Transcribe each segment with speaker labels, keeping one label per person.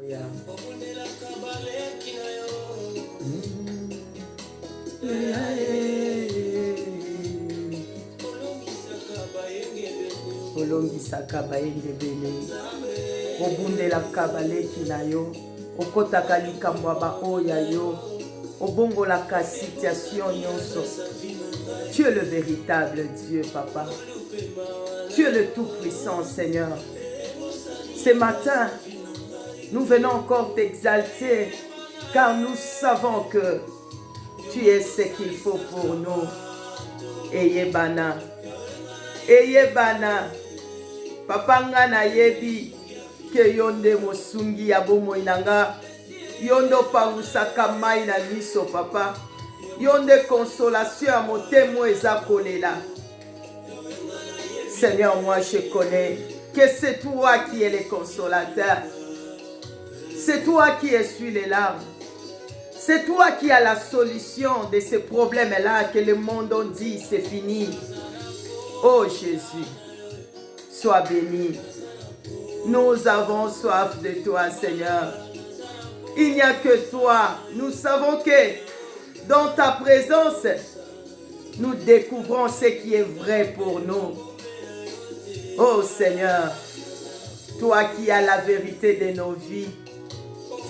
Speaker 1: Yeah. Olombisaka bayengebele obundelaka baleki na yo okotaka likambo ya baoya yo obongolaka situation nyonso. Tu es le véritable Dieu, Papa. Tu es le tout-puissant, Seigneur. Ce matin, nous venons encore t'exalter, car nous savons que tu es ce qu'il faut pour nous. Eyebana, Eyebana, Papa ngana yebi, ke yonde mosungi ya bomoi nanga, yondo pangusaka mai na miso, Papa. Yonde consolation à mon témoin ezakolela. Seigneur, moi je connais que c'est toi qui es le consolateur. C'est toi qui essuie les larmes. C'est toi qui as la solution de ces problèmes-là que le monde a dit c'est fini. Oh Jésus, sois béni. Nous avons soif de toi, Seigneur. Il n'y a que toi. Nous savons que dans ta présence, nous découvrons ce qui est vrai pour nous. Oh Seigneur, toi qui as la vérité de nos vies,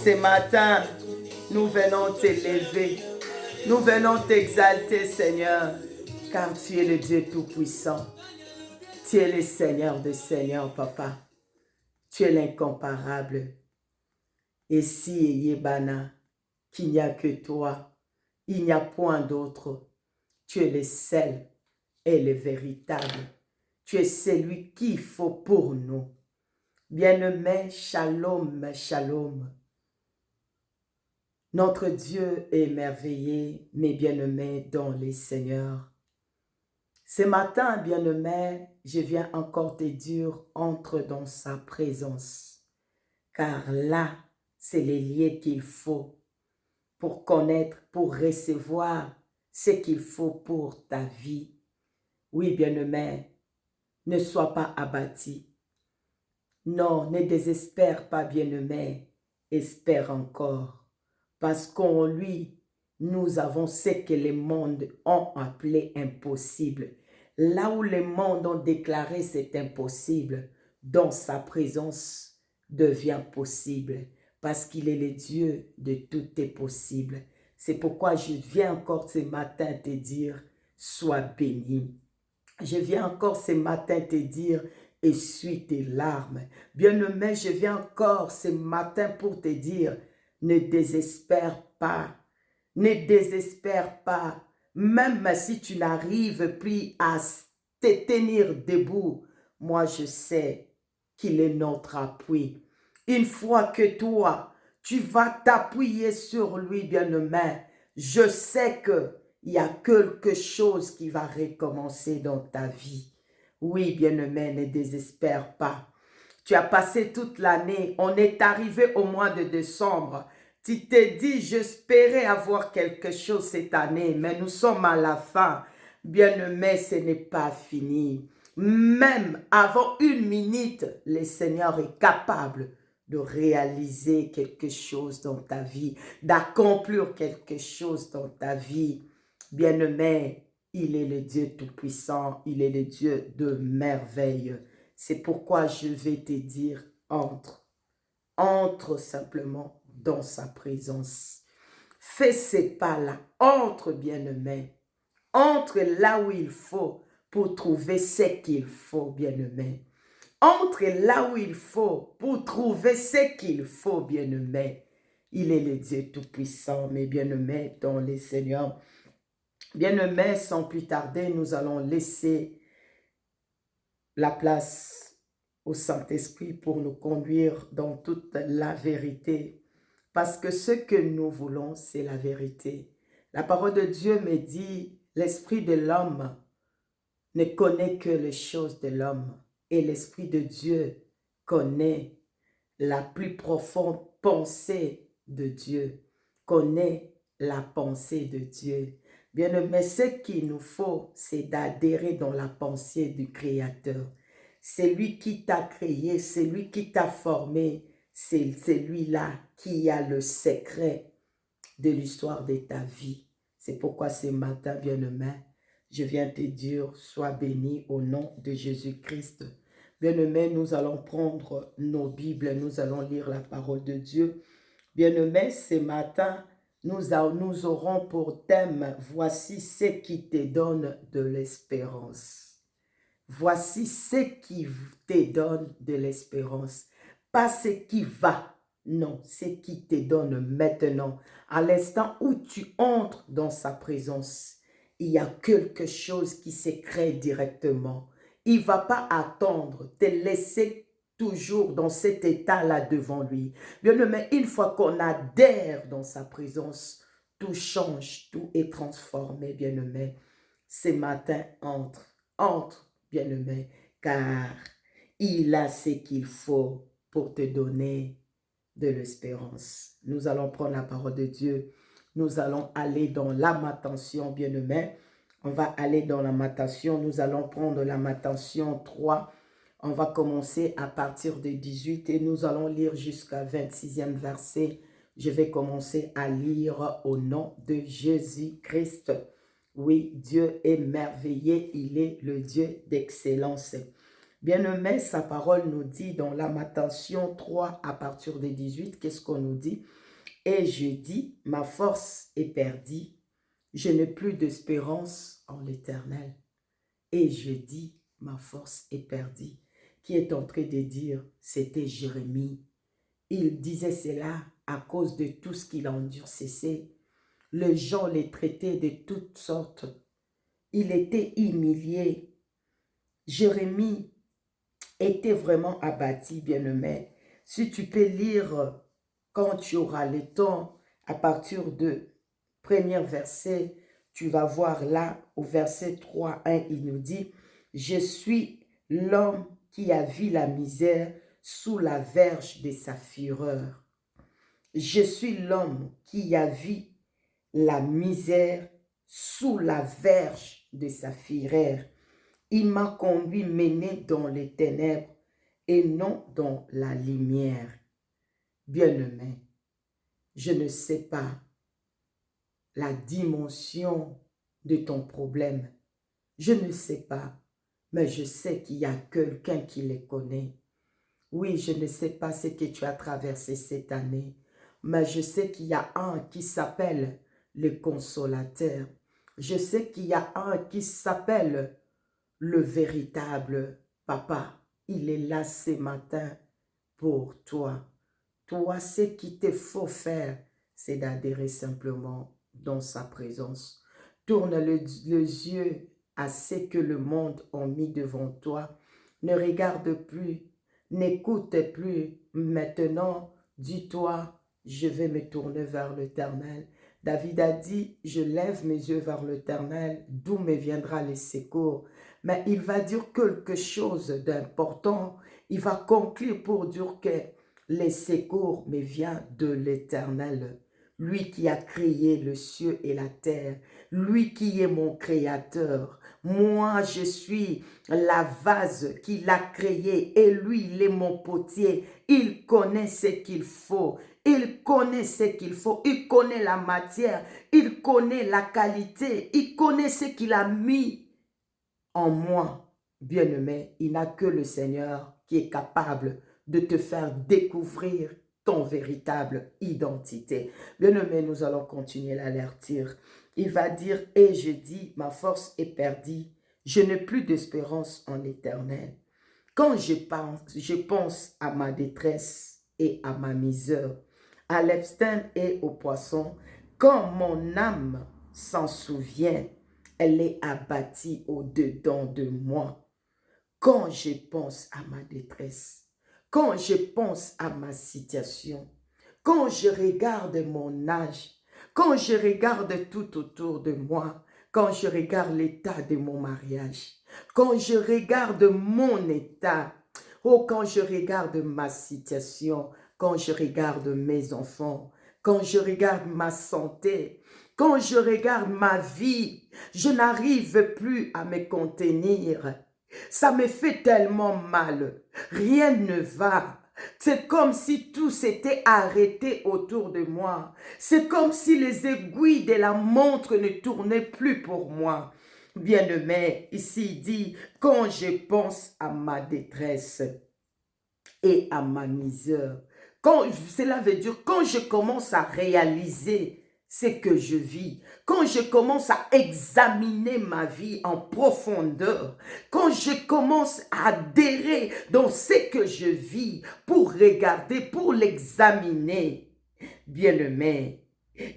Speaker 1: ce matin, nous venons t'élever, nous venons t'exalter, Seigneur, car tu es le Dieu Tout-Puissant. Tu es le Seigneur des Seigneurs, Papa. Tu es l'incomparable. Et si Yebana, qu'il n'y a que toi, il n'y a point d'autre. Tu es le seul et le véritable. Tu es celui qu'il faut pour nous. Bien-aimé, shalom, shalom. Notre Dieu est merveilleux, mes bien-aimés dans les Seigneurs. Ce matin, bien-aimé, je viens encore te dire, entre dans sa présence. Car là, c'est les lieux qu'il faut pour connaître, pour recevoir ce qu'il faut pour ta vie. Oui, bien-aimé, ne sois pas abattu. Non, ne désespère pas, bien-aimé, espère encore. Parce qu'en lui, nous avons ce que les mondes ont appelé impossible. Là où les mondes ont déclaré c'est impossible, dans sa présence devient possible. Parce qu'il est le Dieu de tout est possible. C'est pourquoi je viens encore ce matin te dire, sois béni. Je viens encore ce matin te dire, essuie tes larmes. Bien-aimé, je viens encore ce matin pour te dire, ne désespère pas. Ne désespère pas. Même si tu n'arrives plus à te tenir debout, moi je sais qu'il est notre appui. Une fois que toi, tu vas t'appuyer sur lui, bien-aimé, je sais que il y a quelque chose qui va recommencer dans ta vie. Oui, bien-aimé, ne désespère pas. Tu as passé toute l'année, on est arrivé au mois de décembre. Tu t'es dit, j'espérais avoir quelque chose cette année, mais nous sommes à la fin. Bien-aimé, ce n'est pas fini. Même avant une minute, le Seigneur est capable de réaliser quelque chose dans ta vie, d'accomplir quelque chose dans ta vie. Bien-aimé, il est le Dieu Tout-Puissant, il est le Dieu de merveille. C'est pourquoi je vais te dire, entre. Entre simplement dans sa présence. Fais ces pas-là, entre bien-aimé. Entre là où il faut pour trouver ce qu'il faut, bien-aimé. Entre là où il faut pour trouver ce qu'il faut, bien-aimé. Il est le Dieu Tout-Puissant, mes bien-aimés dans les Seigneurs. Bien-aimés, sans plus tarder, nous allons laisser la place au Saint-Esprit pour nous conduire dans toute la vérité. Parce que ce que nous voulons, c'est la vérité. La parole de Dieu me dit, l'esprit de l'homme ne connaît que les choses de l'homme. Et l'esprit de Dieu connaît la plus profonde pensée de Dieu. Connaît la pensée de Dieu. Bien-aimé, ce qu'il nous faut, c'est d'adhérer dans la pensée du Créateur. C'est lui qui t'a créé, c'est lui qui t'a formé, C'est lui-là qui a le secret de l'histoire de ta vie. C'est pourquoi ce matin, bien-aimé, je viens te dire, sois béni au nom de Jésus-Christ. Bien-aimé, nous allons prendre nos Bibles, nous allons lire la parole de Dieu. Bien-aimé, ce matin, nous aurons pour thème, voici ce qui te donne de l'espérance. Voici ce qui te donne de l'espérance. Pas ce qui va, non, ce qui te donne maintenant. À l'instant où tu entres dans sa présence, il y a quelque chose qui se crée directement. Il ne va pas attendre, te laisser toujours dans cet état-là devant lui. Bien-aimé, une fois qu'on adhère dans sa présence, tout change, tout est transformé, bien-aimé. Ce matin, entre, bien-aimé, car il a ce qu'il faut pour te donner de l'espérance. Nous allons prendre la parole de Dieu. Nous allons aller dans Lamentation, bien-aimé. On va aller dans Lamentation. Nous allons prendre Lamentation 3. On va commencer à partir de 18 et nous allons lire jusqu'à 26e verset. Je vais commencer à lire au nom de Jésus-Christ. Oui, Dieu est merveilleux, il est le Dieu d'excellence. Bien-aimé, sa parole nous dit dans Lamentation 3 à partir de 18, qu'est-ce qu'on nous dit? Et je dis, ma force est perdue, je n'ai plus d'espérance en l'Éternel. Et je dis, ma force est perdue. Qui est en train de dire, c'était Jérémie. Il disait cela à cause de tout ce qu'il a endurcissé. Les gens les traitaient de toutes sortes. Il était humilié. Jérémie était vraiment abattu, bien-aimé. Si tu peux lire quand tu auras le temps, à partir de premier verset, tu vas voir là, au verset 3:1, il nous dit, « Je suis l'homme qui a vu la misère sous la verge de sa fureur. Je suis l'homme qui a vu la misère sous la verge de sa fureur. Il m'a conduit mené dans les ténèbres et non dans la lumière. » Bien-aimé, je ne sais pas la dimension de ton problème. Je ne sais pas, mais je sais qu'il y a quelqu'un qui les connaît. Oui, je ne sais pas ce que tu as traversé cette année, mais je sais qu'il y a un qui s'appelle le consolateur. Je sais qu'il y a un qui s'appelle le véritable papa. Il est là ce matin pour toi. Toi, ce qu'il te faut faire, c'est d'adhérer simplement dans sa présence. Tourne les yeux à ce que le monde a mis devant toi. Ne regarde plus, n'écoute plus. Maintenant, dis-toi, je vais me tourner vers l'Éternel. David a dit, je lève mes yeux vers l'Éternel, d'où me viendra le secours. Mais il va dire quelque chose d'important. Il va conclure pour dire que les secours me viennent de l'Éternel. Lui qui a créé le ciel et la terre. Lui qui est mon créateur. Moi, je suis la vase qu'il a créée et lui, il est mon potier. Il connaît ce qu'il faut. Il connaît ce qu'il faut. Il connaît la matière. Il connaît la qualité. Il connaît ce qu'il a mis en moi. Bien-aimé, il n'a que le Seigneur qui est capable de te faire découvrir ton véritable identité. Bien-aimé, nous allons continuer à l'avertir. Il va dire, et je dis, ma force est perdue, je n'ai plus d'espérance en l'Éternel. Quand je pense à ma détresse et à ma misère, à l'Epstein et au poisson, quand mon âme s'en souvient, elle est abattue au-dedans de moi. Quand je pense à ma détresse, quand je pense à ma situation, quand je regarde mon âge, quand je regarde tout autour de moi, quand je regarde l'état de mon mariage, quand je regarde mon état, oh, quand je regarde ma situation, quand je regarde mes enfants, quand je regarde ma santé, quand je regarde ma vie, je n'arrive plus à me contenir. Ça me fait tellement mal. Rien ne va. C'est comme si tout s'était arrêté autour de moi. C'est comme si les aiguilles de la montre ne tournaient plus pour moi. Bien-aimé, ici il dit, quand je pense à ma détresse et à ma misère, cela veut dire quand je commence à réaliser ce que je vis, quand je commence à examiner ma vie en profondeur, quand je commence à adhérer dans ce que je vis pour regarder, pour l'examiner, bien-aimé,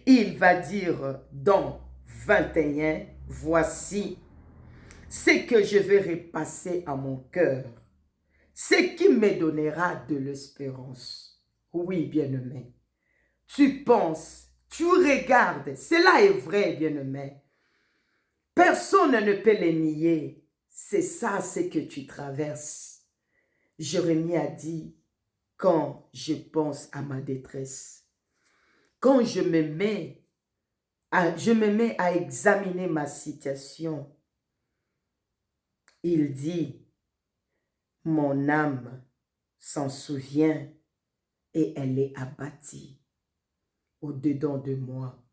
Speaker 1: il va dire dans 21, voici ce que je vais repasser à mon cœur, ce qui me donnera de l'espérance. Oui, bien-aimé, tu penses, tu regardes, cela est vrai, bien-aimé. Personne ne peut le nier. C'est ça ce que tu traverses. Jérémie a dit, quand je pense à ma détresse, quand je me mets à examiner ma situation, il dit, mon âme s'en souvient et elle est abattie au-dedans de moi.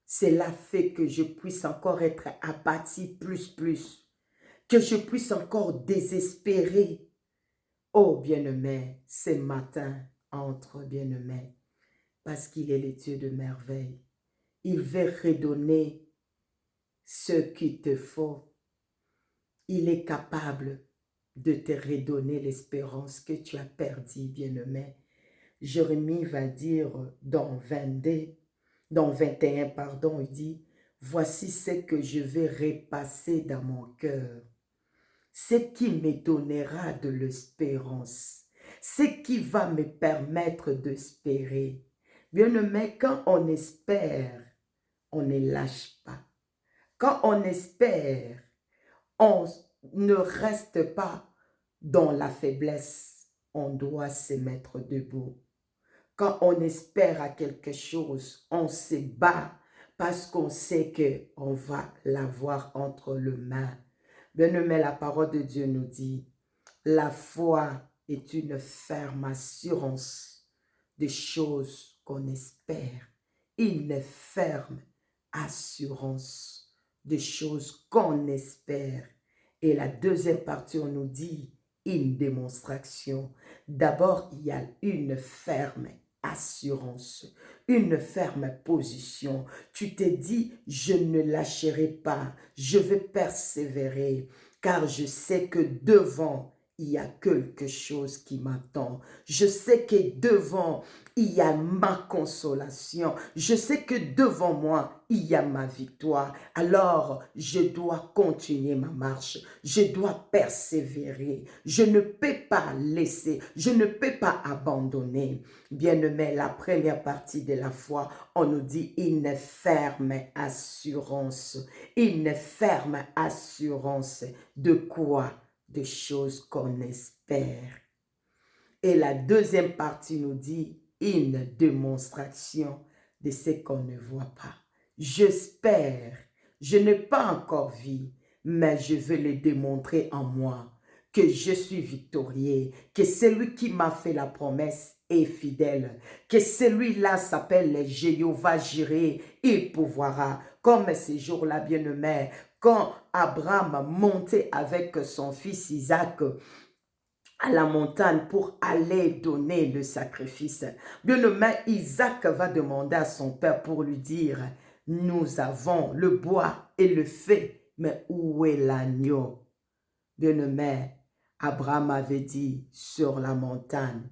Speaker 1: Cela fait que je puisse encore être abattu plus, que je puisse encore désespérer. Oh bien-aimé, ce matin, entre bien-aimé, parce qu'il est le Dieu de merveille. Il veut redonner ce qu'il te faut. Il est capable de te redonner l'espérance que tu as perdue, bien-aimé. Jérémie va dire dans 21, pardon, il dit, voici ce que je vais repasser dans mon cœur, ce qui me donnera de l'espérance, ce qui va me permettre d'espérer. Bien-aimé, quand on espère, on ne lâche pas. Quand on espère, on ne reste pas dans la faiblesse. On doit se mettre debout. Quand on espère à quelque chose, on se bat parce qu'on sait qu'on va l'avoir entre les mains. Bien-aimé, la parole de Dieu nous dit, la foi est une ferme assurance des choses qu'on espère. Une ferme assurance des choses qu'on espère. Et la deuxième partie, on nous dit une démonstration. D'abord, il y a une ferme assurance, une ferme position. Tu te dis, je ne lâcherai pas, je vais persévérer, car je sais que devant, il y a quelque chose qui m'attend. Je sais que devant, il y a ma consolation. Je sais que devant moi, il y a ma victoire. Alors, je dois continuer ma marche. Je dois persévérer. Je ne peux pas laisser. Je ne peux pas abandonner. Bien-aimé, la première partie de la foi, on nous dit une ferme assurance. Une ferme assurance de quoi? De choses qu'on espère. Et la deuxième partie nous dit une démonstration de ce qu'on ne voit pas. J'espère, je n'ai pas encore vu, mais je veux le démontrer en moi, que je suis victorieux, que celui qui m'a fait la promesse est fidèle, que celui-là s'appelle Jéhovah Jireh, il pourvoira. Comme ces jours-là, bien-aimés, quand Abraham montait avec son fils Isaac à la montagne pour aller donner le sacrifice. Bien-aimé, Isaac va demander à son père pour lui dire, nous avons le bois et le feu, mais où est l'agneau? Bien-aimé, Abraham avait dit, sur la montagne,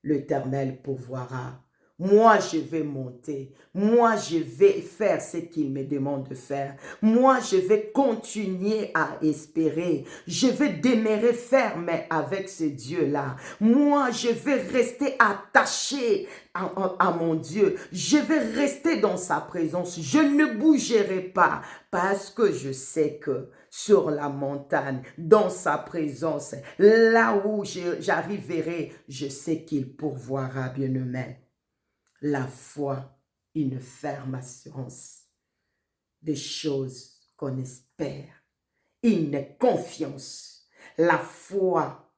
Speaker 1: l'Éternel pourvoira. Moi, je vais monter. Moi, je vais faire ce qu'il me demande de faire. Moi, je vais continuer à espérer. Je vais demeurer ferme avec ce Dieu-là. Moi, je vais rester attaché à mon Dieu. Je vais rester dans sa présence. Je ne bougerai pas parce que je sais que sur la montagne, dans sa présence, là où j'arriverai, je sais qu'il pourvoira, bien-aimé. La foi, une ferme assurance des choses qu'on espère, une confiance. La foi,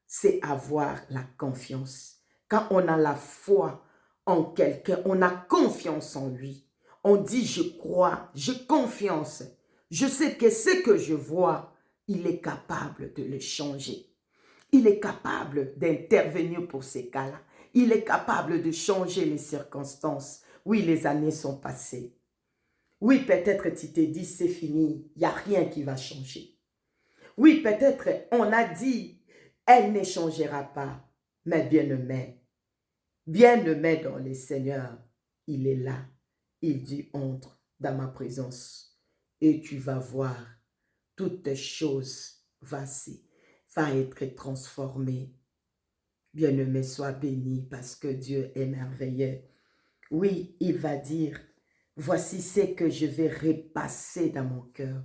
Speaker 1: c'est avoir la confiance Quand on a la foi en quelqu'un, on a confiance en lui. On dit, je crois, j'ai confiance. Je sais que ce que je vois, il est capable de le changer. Il est capable d'intervenir pour ces cas-là. Il est capable de changer les circonstances. Oui, les années sont passées. Oui, peut-être tu t'es dit, c'est fini, il n'y a rien qui va changer. Oui, peut-être on a dit, elle ne changera pas. Mais bien-aimé dans le Seigneur, il est là. Il dit, entre dans ma présence et tu vas voir, toutes choses vont être transformées. Bien-aimé, sois béni parce que Dieu est merveilleux. Oui, il va dire, voici ce que je vais repasser dans mon cœur.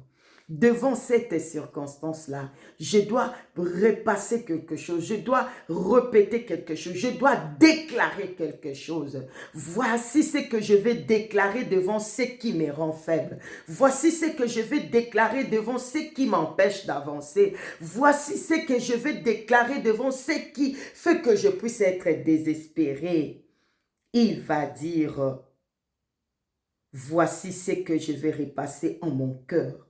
Speaker 1: Devant cette circonstance-là, je dois repasser quelque chose, je dois répéter quelque chose, je dois déclarer quelque chose. Voici ce que je vais déclarer devant ce qui me rend faible. Voici ce que je vais déclarer devant ce qui m'empêche d'avancer. Voici ce que je vais déclarer devant ce qui fait que je puisse être désespéré. Il va dire, voici ce que je vais repasser en mon cœur.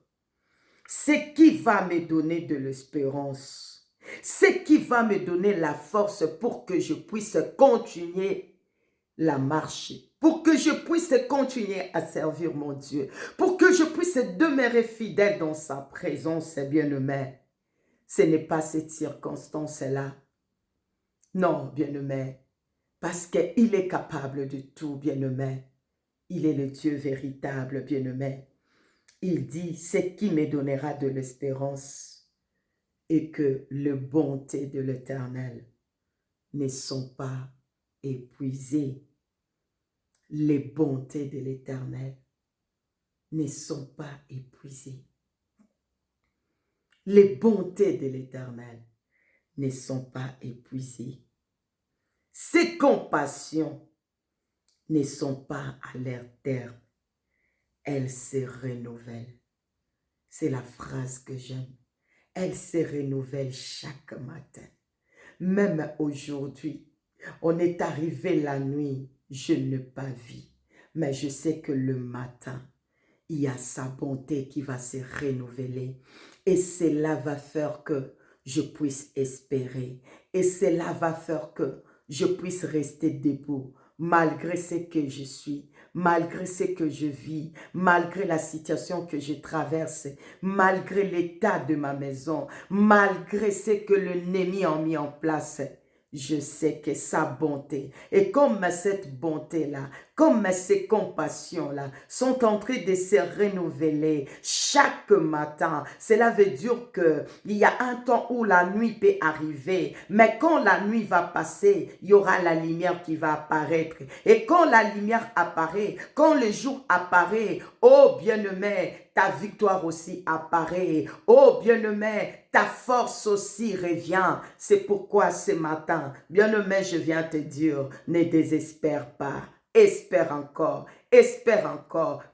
Speaker 1: Ce qui va me donner de l'espérance. Ce qui va me donner la force pour que je puisse continuer la marche. Pour que je puisse continuer à servir mon Dieu. Pour que je puisse demeurer fidèle dans sa présence, bien-aimé. Ce n'est pas cette circonstance-là. Non, bien-aimé. Parce qu'il est capable de tout, bien-aimé. Il est le Dieu véritable, bien-aimé. Il dit, c'est qui me donnera de l'espérance et que les bontés de l'Éternel ne sont pas épuisées. Les bontés de l'Éternel ne sont pas épuisées. Les bontés de l'Éternel ne sont pas épuisées. Ses compassions ne sont pas à leur terme. Elles se renouvellent. C'est la phrase que j'aime. Elles se renouvellent chaque matin. Même aujourd'hui, on est arrivé la nuit, je n'ai pas vu. Mais je sais que le matin, il y a sa bonté qui va se renouveler. Et cela va faire que je puisse espérer. Et cela va faire que je puisse rester debout malgré ce que je suis, malgré ce que je vis, malgré la situation que je traverse, malgré l'état de ma maison, malgré ce que l'ennemi a mis en place. Je sais que sa bonté, et comme cette bonté-là, comme ces compassions-là sont en train de se renouveler chaque matin, cela veut dire qu'il y a un temps où la nuit peut arriver, mais quand la nuit va passer, il y aura la lumière qui va apparaître. Et quand la lumière apparaît, quand le jour apparaît, oh bien-aimé, ta victoire aussi apparaît. Oh bien-aimé, ta force aussi revient. C'est pourquoi ce matin, bien-aimé, je viens te dire, ne désespère pas. Espère encore,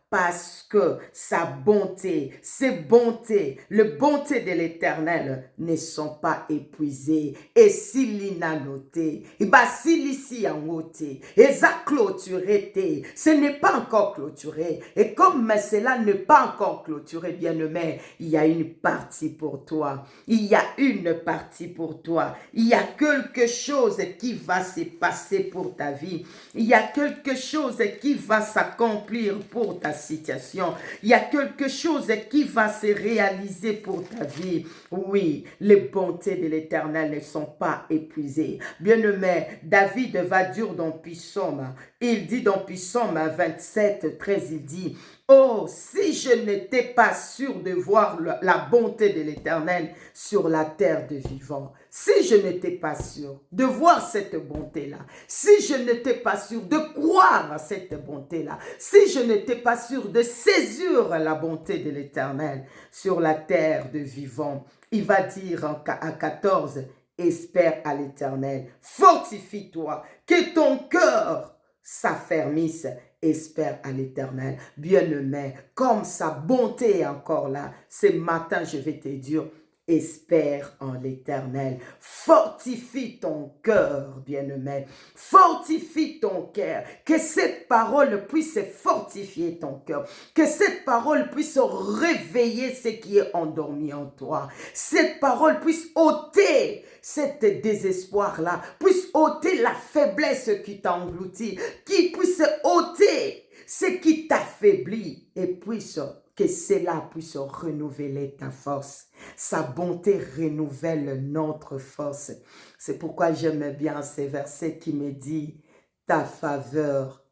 Speaker 1: parce que sa bonté, ses bontés, les bontés de l'Éternel ne sont pas épuisées. Et s'il n'a noté, et bah s'il ici a noté, et ça clôturé, ce n'est pas encore clôturé. Et comme cela n'est pas encore clôturé, bien-aimé, il y a une partie pour toi. Il y a une partie pour toi. Il y a quelque chose qui va se passer pour ta vie. Il y a quelque chose qui va s'accomplir pour ta situation. Il y a quelque chose qui va se réaliser pour ta vie. Oui, les bontés de l'Éternel ne sont pas épuisées. Bien-aimé, David va dire dans Psaume, il dit dans Psaume 27, 13, il dit, oh, si je n'étais pas sûr de voir la bonté de l'Éternel sur la terre des vivants, si je n'étais pas sûr de voir cette bonté-là, si je n'étais pas sûr de croire à cette bonté-là, si je n'étais pas sûr de saisir la bonté de l'Éternel sur la terre des vivants, il va dire à 14, espère à l'Éternel, fortifie-toi, que ton cœur s'affermisse, espère à l'Éternel. Bien-aimé, comme sa bonté est encore là, ce matin je vais te dire, Espère en l'Éternel. Fortifie ton cœur, bien-aimé. Fortifie ton cœur. Que cette parole puisse fortifier ton cœur. Que cette parole puisse réveiller ce qui est endormi en toi. Cette parole puisse ôter cet désespoir-là. Puisse ôter la faiblesse qui t'a englouti. Qui puisse ôter ce qui t'affaiblit. Et puisse que cela puisse renouveler ta force. Sa bonté renouvelle notre force. C'est pourquoi j'aime bien ces versets qui me dit « Ta faveur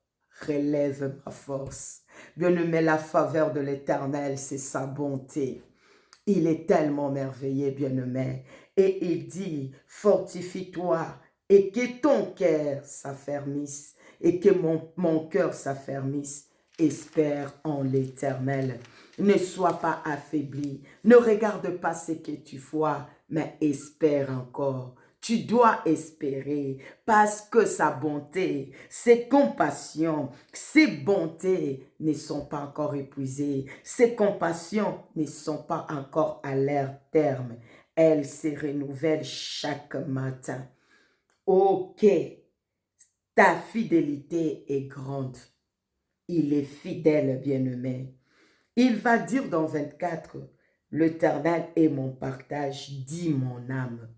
Speaker 1: relève ma force ». Bien-aimé, la faveur de l'Éternel, c'est sa bonté. Il est tellement merveilleux, bien-aimé. Et il dit « Fortifie-toi et que ton cœur s'affermisse et que mon cœur s'affermisse. Espère en l'Éternel. » Ne sois pas affaibli. Ne regarde pas ce que tu vois, mais espère encore. Tu dois espérer parce que sa bonté, ses compassions, ses bontés ne sont pas encore épuisées. Ses compassions ne sont pas encore à leur terme. Elles se renouvellent chaque matin. Ok, ta fidélité est grande. Il est fidèle, bien-aimé. Il va dire dans 24, « L'Éternel est mon partage, dit mon âme.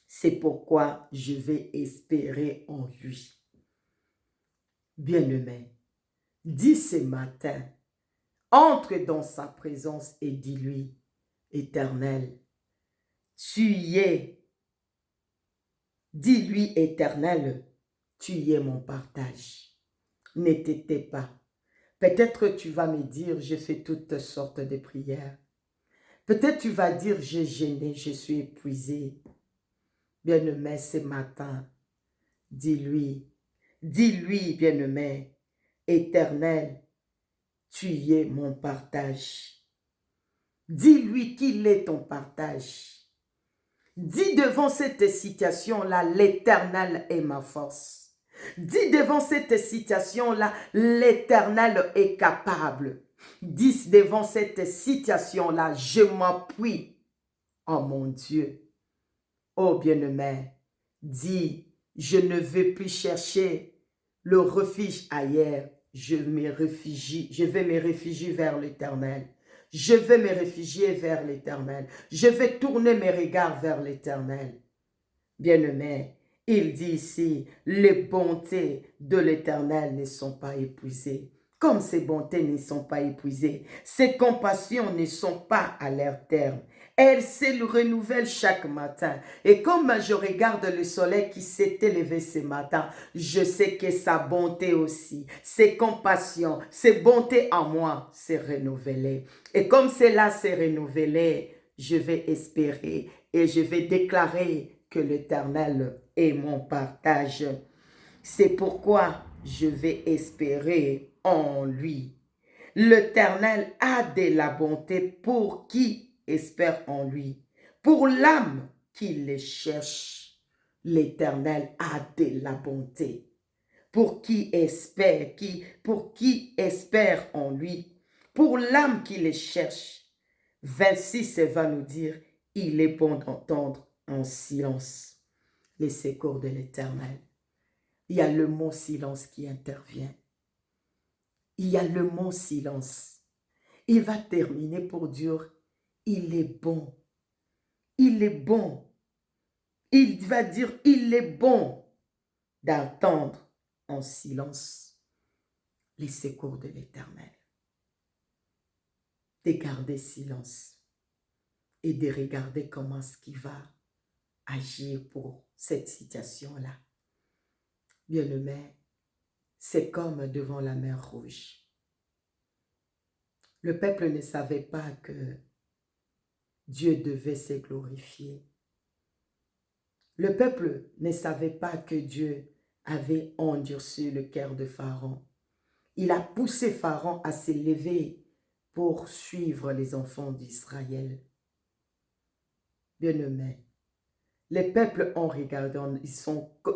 Speaker 1: C'est pourquoi je vais espérer en lui. » Bien-aimé, dis ce matin, entre dans sa présence et dis-lui, « Éternel, tu y es. » Dis-lui, « Éternel, tu y es mon partage. » Ne t'étais pas. Peut-être tu vas me dire, j'ai fait toutes sortes de prières. Peut-être tu vas dire, j'ai gêné, je suis épuisé. Bien-aimé, ce matin, dis-lui, bien-aimé, Éternel, tu y es mon partage. Dis-lui qu'il est ton partage. Dis devant cette situation-là, l'Éternel est ma force. Dis devant cette situation-là, l'Éternel est capable. Dis devant cette situation-là, je m'appuie en mon Dieu. Oh bien-aimé, dis, je ne vais plus chercher le refuge ailleurs. Je vais me réfugier vers l'Éternel. Je vais me réfugier vers l'Éternel. Je vais tourner mes regards vers l'Éternel. Bien-aimé, il dit ici, les bontés de l'Éternel ne sont pas épuisées. Comme ses bontés ne sont pas épuisées, ses compassions ne sont pas à leur terme. Elles se renouvellent chaque matin. Et comme je regarde le soleil qui s'est élevé ce matin, je sais que sa bonté aussi, ses compassions, ses bontés en moi s'est renouvelée. Et comme cela s'est renouvelé, je vais espérer et je vais déclarer que l'Éternel est mon partage. C'est pourquoi je vais espérer en lui. L'Éternel a de la bonté pour qui espère en lui. Pour l'âme qui le cherche, l'Éternel a de la bonté. Pour qui espère, pour qui espère en lui. Pour l'âme qui le cherche. 26 va nous dire, il est bon d'entendre en silence les secours de l'Éternel. Il y a le mot silence qui intervient. Il y a le mot silence. Il va terminer pour dire, il est bon. Il est bon. Il va dire, il est bon d'entendre en silence les secours de l'Éternel. De garder silence et de regarder comment ce qui va agir pour cette situation-là. Bien-aimé, c'est comme devant la mer Rouge. Le peuple ne savait pas que Dieu devait se glorifier. Le peuple ne savait pas que Dieu avait endurci le cœur de Pharaon. Il a poussé Pharaon à s'élever pour suivre les enfants d'Israël. Bien-aimé, les peuples ont regardé,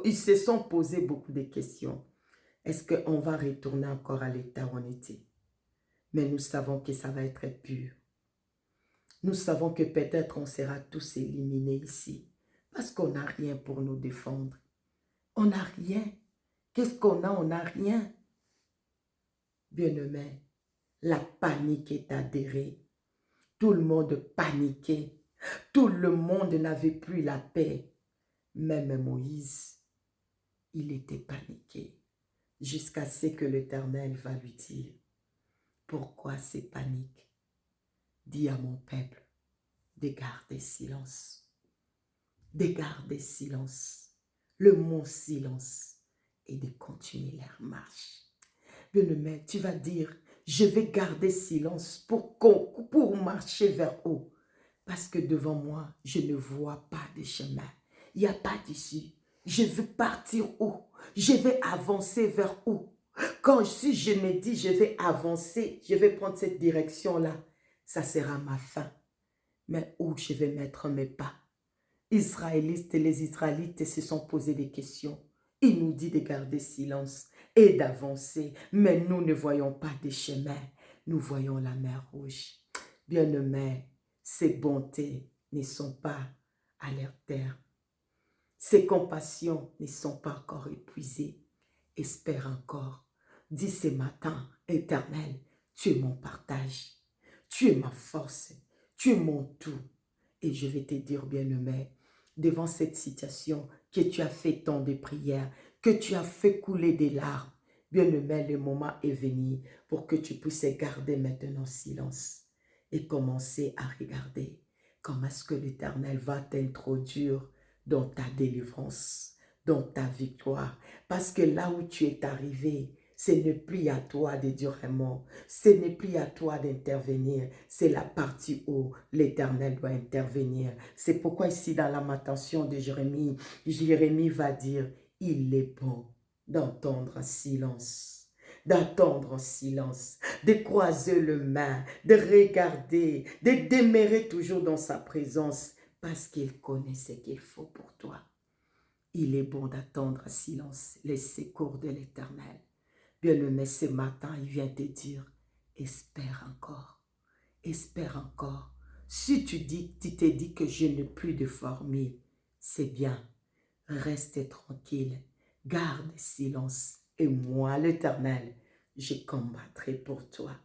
Speaker 1: ils se sont posé beaucoup de questions. Est-ce qu'on va retourner encore à l'état où on était? Mais nous savons que ça va être pur. Nous savons que peut-être on sera tous éliminés ici parce qu'on n'a rien pour nous défendre. On n'a rien. Qu'est-ce qu'on a? On n'a rien. Bien-aimé, la panique est adhérée. Tout le monde paniquait. Tout le monde n'avait plus la paix. Même Moïse, il était paniqué. Jusqu'à ce que l'Éternel va lui dire, pourquoi ces paniques? Dis à mon peuple de garder silence. De garder silence. Le mot silence et de continuer leur marche. Bien-aimé, tu vas dire, je vais garder silence pour marcher vers où? Parce que devant moi, je ne vois pas de chemin. Il n'y a pas d'issue. Je veux partir où? Je vais avancer vers où? Si je me dis, je vais avancer, je vais prendre cette direction-là, ça sera ma fin. Mais où je vais mettre mes pas? Israélites et les Israélites se sont posés des questions. Il nous dit de garder silence et d'avancer, mais nous ne voyons pas de chemin. Nous voyons la mer Rouge. Bien-aimés, ces bontés ne sont pas à leur terme. Ces compassions ne sont pas encore épuisées. Espère encore. Dis ce matin, Éternel, tu es mon partage. Tu es ma force. Tu es mon tout. Et je vais te dire, bien-aimé, devant cette situation que tu as fait tant de prières, que tu as fait couler des larmes, bien-aimé, le moment est venu pour que tu puisses garder maintenant silence et commencer à regarder comment est-ce que l'Éternel va t'introduire dans ta délivrance, dans ta victoire. Parce que là où tu es arrivé, ce n'est plus à toi de dire un mot. Ce n'est plus à toi d'intervenir. C'est la partie où l'Éternel doit intervenir. C'est pourquoi ici dans la lamentation de Jérémie, Jérémie va dire, il est bon d'entendre en silence, d'attendre en silence, de croiser le main, de regarder, de demeurer toujours dans sa présence, parce qu'il connaît ce qu'il faut pour toi. Il est bon d'attendre en silence les secours de l'Éternel. Bien-aimé, ce matin, il vient te dire, espère encore, espère encore. Si tu te dis que je n'ai plus de formule, c'est bien, reste tranquille, garde silence. Et moi, l'Éternel, je combattrai pour toi.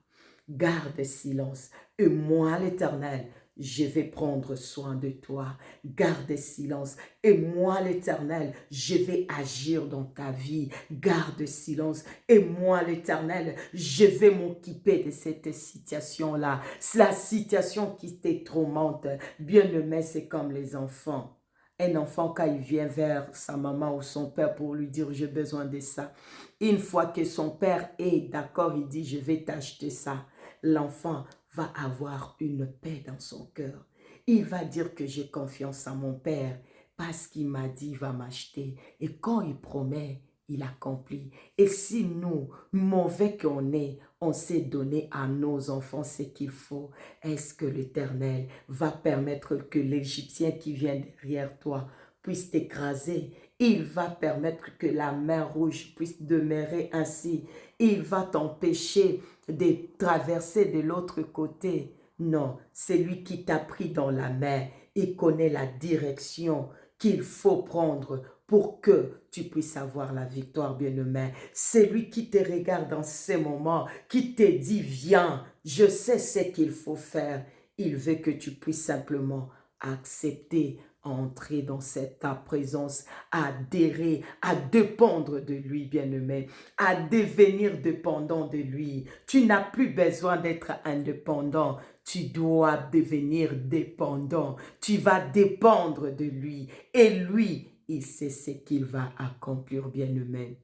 Speaker 1: Garde silence. Et moi, l'Éternel, je vais prendre soin de toi. Garde silence. Et moi, l'Éternel, je vais agir dans ta vie. Garde silence. Et moi, l'Éternel, je vais m'occuper de cette situation-là. C'est la situation qui te tourmente. Bien-aimé, c'est comme les enfants. Un enfant, quand il vient vers sa maman ou son père pour lui dire « j'ai besoin de ça », une fois que son père est d'accord, il dit « je vais t'acheter ça », l'enfant va avoir une paix dans son cœur. Il va dire que j'ai confiance en mon père parce qu'il m'a dit il va m'acheter. Et quand il promet, il accomplit. Et si nous, mauvais qu'on est, on sait donner à nos enfants ce qu'il faut, est-ce que l'Éternel va permettre que l'Égyptien qui vient derrière toi puisse t'écraser? Il va permettre que la mer Rouge puisse demeurer ainsi. Il va t'empêcher de traverser de l'autre côté. Non, c'est lui qui t'a pris dans la main et connaît la direction qu'il faut prendre pour que tu puisses avoir la victoire, bien-aimé. C'est lui qui te regarde dans ces moments, qui te dit, viens, je sais ce qu'il faut faire. Il veut que tu puisses simplement accepter, entrer dans ta présence, adhérer, à dépendre de lui, bien-aimé, à devenir dépendant de lui. Tu n'as plus besoin d'être indépendant. Tu dois devenir dépendant. Tu vas dépendre de lui. Et lui, il sait ce qu'il va accomplir, bien-aimé.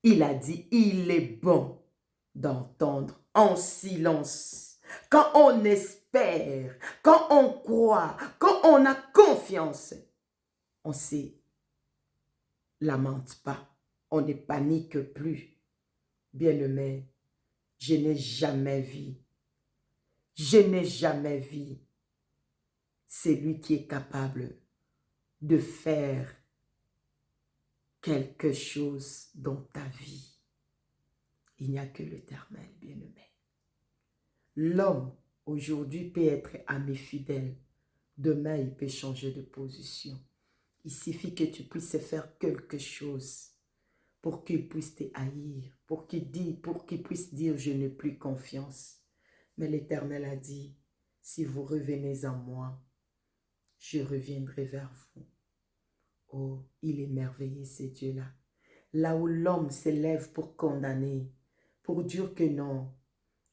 Speaker 1: Il a dit, il est bon d'entendre en silence. Quand on espère, quand on croit, quand on a confiance, on ne se lamente pas, on ne panique plus. Bien-aimé, je n'ai jamais vu celui qui est capable de faire quelque chose dans ta vie. Il n'y a que l'Éternel, bien-aimé. L'homme Aujourd'hui peut être ami fidèle. Demain, il peut changer de position. Il suffit que tu puisses faire quelque chose pour qu'il puisse te haïr, pour qu'il puisse dire je n'ai plus confiance. Mais l'Éternel a dit, si vous revenez en moi, je reviendrai vers vous. Oh, il est merveilleux ce Dieu-là. Là où l'homme s'élève pour condamner, pour dire que non,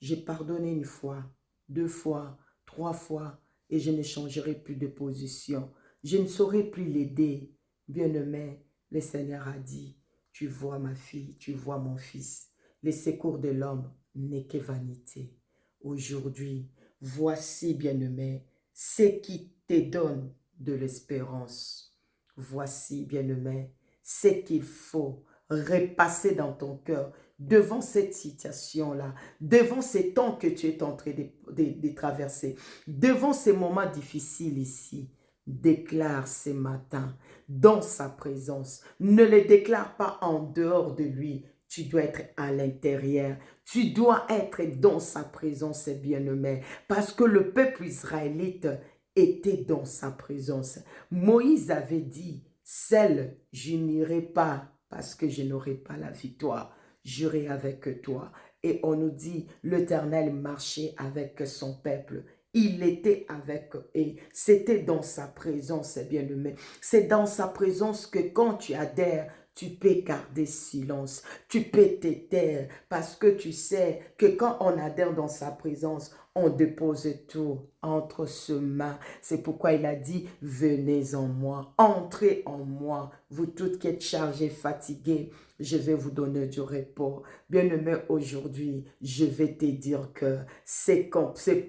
Speaker 1: j'ai pardonné une fois, 2 fois, 3 fois, et je ne changerai plus de position. Je ne saurais plus l'aider. Bien-aimé, le Seigneur a dit, tu vois ma fille, tu vois mon fils. Le secours de l'homme n'est que vanité. Aujourd'hui, voici, bien-aimé, ce qui te donne de l'espérance. Voici, bien-aimé, ce qu'il faut repasser dans ton cœur devant cette situation-là, devant ces temps que tu es en train de traverser, devant ces moments difficiles ici. Déclare ce matin dans sa présence. Ne le déclare pas en dehors de lui. Tu dois être à l'intérieur. Tu dois être dans sa présence, bien-aimé. Parce que le peuple israélite était dans sa présence. Moïse avait dit, seul, je n'irai pas parce que je n'aurai pas la victoire. J'irai avec toi. Et on nous dit, l'Éternel marchait avec son peuple. Il était avec eux. Et c'était dans sa présence, bien-aimé. C'est dans sa présence que quand tu adhères, tu peux garder silence, tu peux te taire parce que tu sais que quand on adhère dans sa présence, on dépose tout entre ses mains. C'est pourquoi il a dit, venez en moi, entrez en moi, vous toutes qui êtes chargés, fatigués, je vais vous donner du repos. Bien-aimé, aujourd'hui, je vais te dire que ces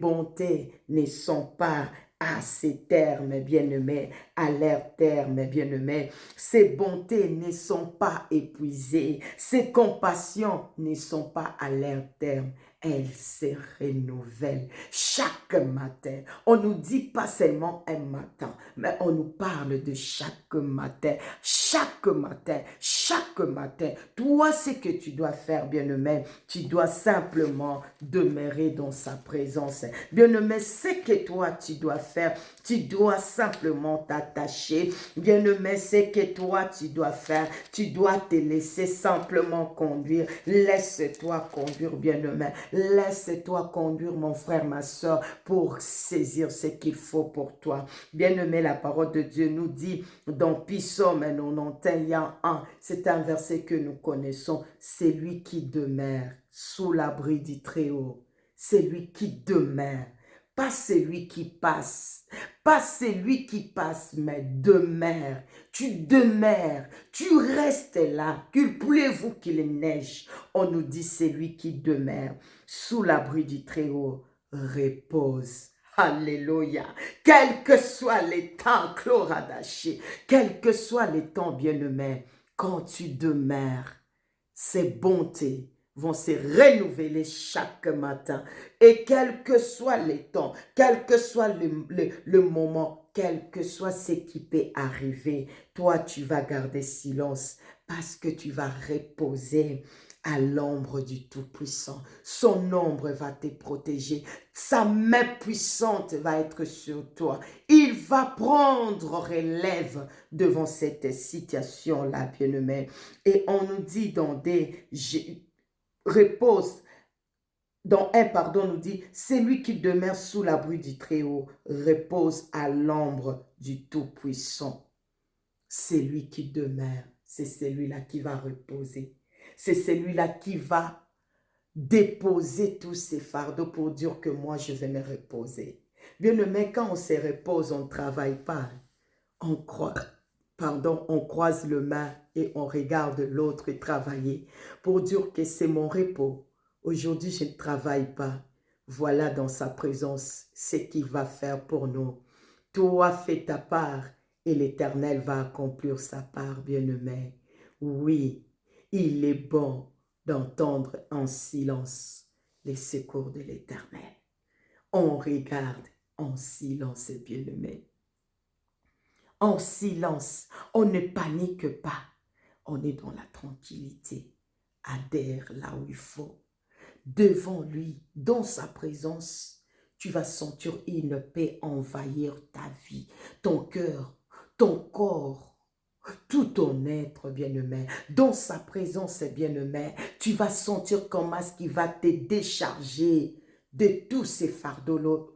Speaker 1: bontés ne sont pas à ses termes, bien-aimés, à leur terme, bien-aimés. Ces bontés ne sont pas épuisées. Ces compassions ne sont pas à leur terme. Elles se renouvellent chaque matin. On nous dit pas seulement un matin, mais on nous parle de chaque matin. Chaque matin, chaque matin. Toi, ce que tu dois faire, bien-aimé, tu dois simplement demeurer dans sa présence. Bien-aimé, ce que toi, tu dois faire, tu dois simplement t'attacher. Bien-aimé, ce que toi, tu dois faire, tu dois te laisser simplement conduire. Laisse-toi conduire, bien-aimé. Laisse-toi conduire, mon frère, ma soeur, pour saisir ce qu'il faut pour toi. Bien-aimé, la parole de Dieu nous dit dans Psaume 91, c'est un verset que nous connaissons, c'est lui qui demeure sous l'abri du Très-Haut. C'est lui qui demeure, pas celui qui passe, pas celui qui passe, mais demeure. Tu demeures, tu restes là, qu'il pleuve ou qu'il neige. On nous dit c'est lui qui demeure sous l'abri du Très-Haut, repose. Alléluia. Quels que soient les temps, Chloradaché, quels que soient les temps, bien-aimés, quand tu demeures, ces bontés vont se renouveler chaque matin. Et quel que soit les temps, quel que soit le moment, quel que soit ce qui peut arriver, toi, tu vas garder silence parce que tu vas reposer à l'ombre du Tout-Puissant. Son ombre va te protéger. Sa main puissante va être sur toi. Il va prendre relève devant cette situation-là, bien-aimé. Et on nous dit dans des repose, dans un pardon, nous dit, celui qui demeure sous l'abri du Très-Haut repose à l'ombre du Tout-Puissant. Celui qui demeure, c'est celui-là qui va reposer. C'est celui-là qui va déposer tous ses fardeaux pour dire que moi, je vais me reposer. Bien-aimé, quand on se repose, on ne travaille pas. On croise le main et on regarde l'autre travailler pour dire que c'est mon repos. Aujourd'hui, je ne travaille pas. Voilà dans sa présence ce qu'il va faire pour nous. Toi, fais ta part et l'Éternel va accomplir sa part, bien-aimé. Oui, il est bon d'entendre en silence les secours de l'Éternel. On regarde en silence, bien-aimé. En silence, on ne panique pas. On est dans la tranquillité. Adhère là où il faut. Devant lui, dans sa présence, tu vas sentir une paix envahir ta vie, ton cœur, ton corps, tout ton être, bien-aimé. Dans sa présence, bien-aimé, tu vas sentir comment est-ce qu'il va te décharger de tous ces fardeaux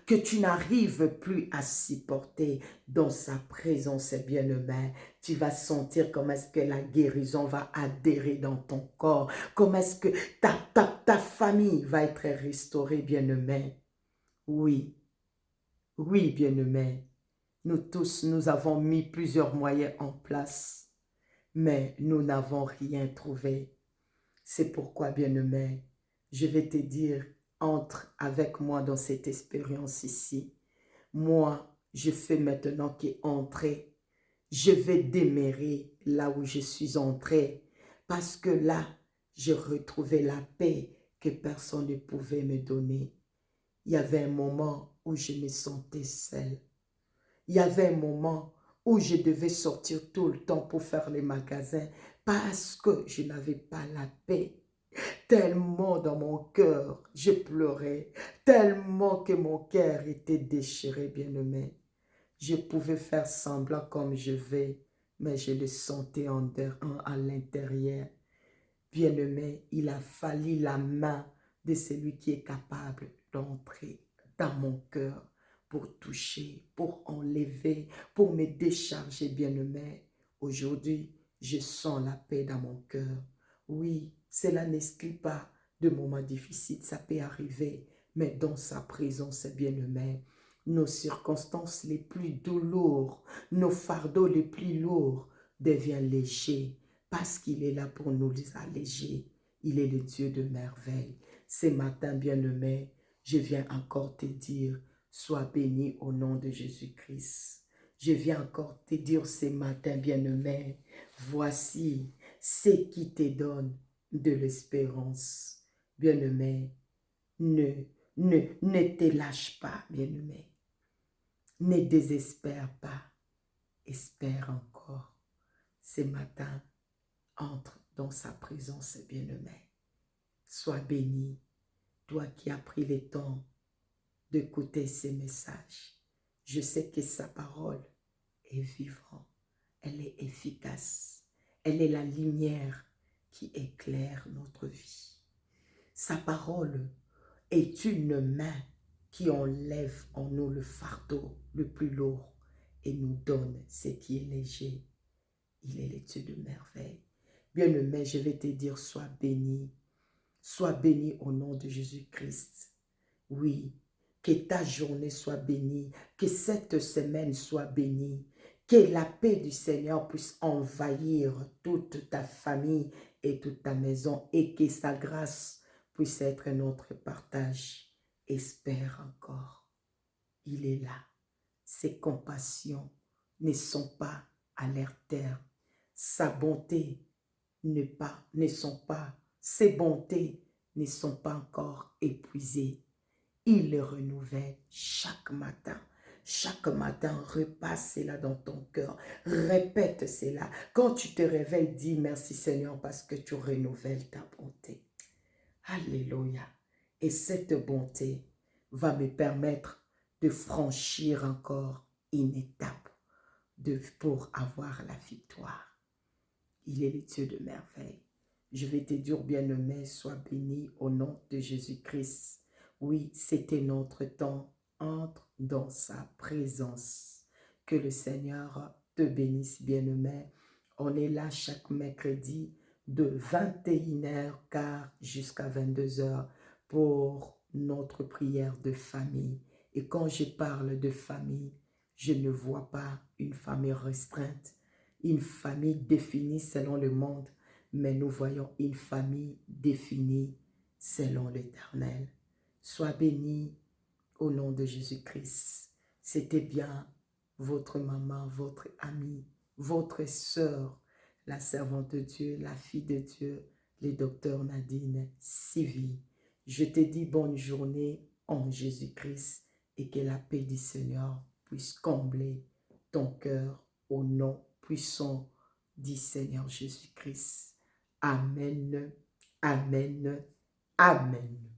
Speaker 1: que tu n'arrives plus à supporter. Dans sa présence, bien-aimé, tu vas sentir comment est-ce que la guérison va adhérer dans ton corps, comment est-ce que ta famille va être restaurée, bien-aimé. Oui, oui, bien-aimé. Nous tous, nous avons mis plusieurs moyens en place, mais nous n'avons rien trouvé. C'est pourquoi, bien-aimé, je vais te dire, entre avec moi dans cette expérience ici. Moi, je fais maintenant qu'entrer. Je vais demeurer là où je suis entré, parce que là, j'ai retrouvé la paix que personne ne pouvait me donner. Il y avait un moment où je me sentais seule. Il y avait un moment où je devais sortir tout le temps pour faire les magasins parce que je n'avais pas la paix. Tellement dans mon cœur, je pleurais. Tellement que mon cœur était déchiré, bien-aimé. Je pouvais faire semblant comme je vais, mais je le sentais à l'intérieur. Bien-aimé, il a fallu la main de celui qui est capable d'entrer dans mon cœur pour toucher, pour enlever, pour me décharger, bien-aimé. Aujourd'hui, je sens la paix dans mon cœur. Oui, cela n'exclut pas de moments difficiles, ça peut arriver, mais dans sa présence, bien-aimé, nos circonstances les plus douloureuses, nos fardeaux les plus lourds deviennent légers parce qu'il est là pour nous les alléger. Il est le Dieu de merveille. Ce matin, bien-aimé, je viens encore te dire, sois béni au nom de Jésus-Christ. Je viens encore te dire ce matin, bien-aimé, voici ce qui te donne de l'espérance. Bien-aimé, ne te lâche pas, bien-aimé. Ne désespère pas. Espère encore. Ce matin, entre dans sa présence, bien-aimé. Sois béni, toi qui as pris le temps d'écouter ces messages. Je sais que sa parole est vivante, elle est efficace, elle est la lumière qui éclaire notre vie. Sa parole est une main qui enlève en nous le fardeau le plus lourd et nous donne ce qui est léger. Il est le Dieu de merveille. Bien-aimé, je vais te dire, sois béni au nom de Jésus-Christ. Oui, que ta journée soit bénie, que cette semaine soit bénie, que la paix du Seigneur puisse envahir toute ta famille et toute ta maison et que sa grâce puisse être notre partage. Espère encore. Il est là. Ses compassions ne sont pas à leur terme. Sa bonté ses bontés ne sont pas encore épuisées. Il les renouvelle chaque matin. Chaque matin, repasse cela dans ton cœur. Répète cela. Quand tu te réveilles, dis merci Seigneur parce que tu renouvelles ta bonté. Alléluia. Et cette bonté va me permettre de franchir encore une étape pour avoir la victoire. Il est le Dieu de merveille. Je vais te dire, bien-aimé, sois béni au nom de Jésus-Christ. Oui, c'était notre temps. Entre dans sa présence. Que le Seigneur te bénisse, bien-aimé. On est là chaque mercredi de 21h15 jusqu'à 22h pour notre prière de famille. Et quand je parle de famille, je ne vois pas une famille restreinte, une famille définie selon le monde, mais nous voyons une famille définie selon l'Éternel. Sois béni au nom de Jésus-Christ. C'était bien votre maman, votre amie, votre sœur, la servante de Dieu, la fille de Dieu, le docteur Nadine Sivy. Je te dis bonne journée en Jésus-Christ et que la paix du Seigneur puisse combler ton cœur au nom puissant du Seigneur Jésus-Christ. Amen, amen, amen.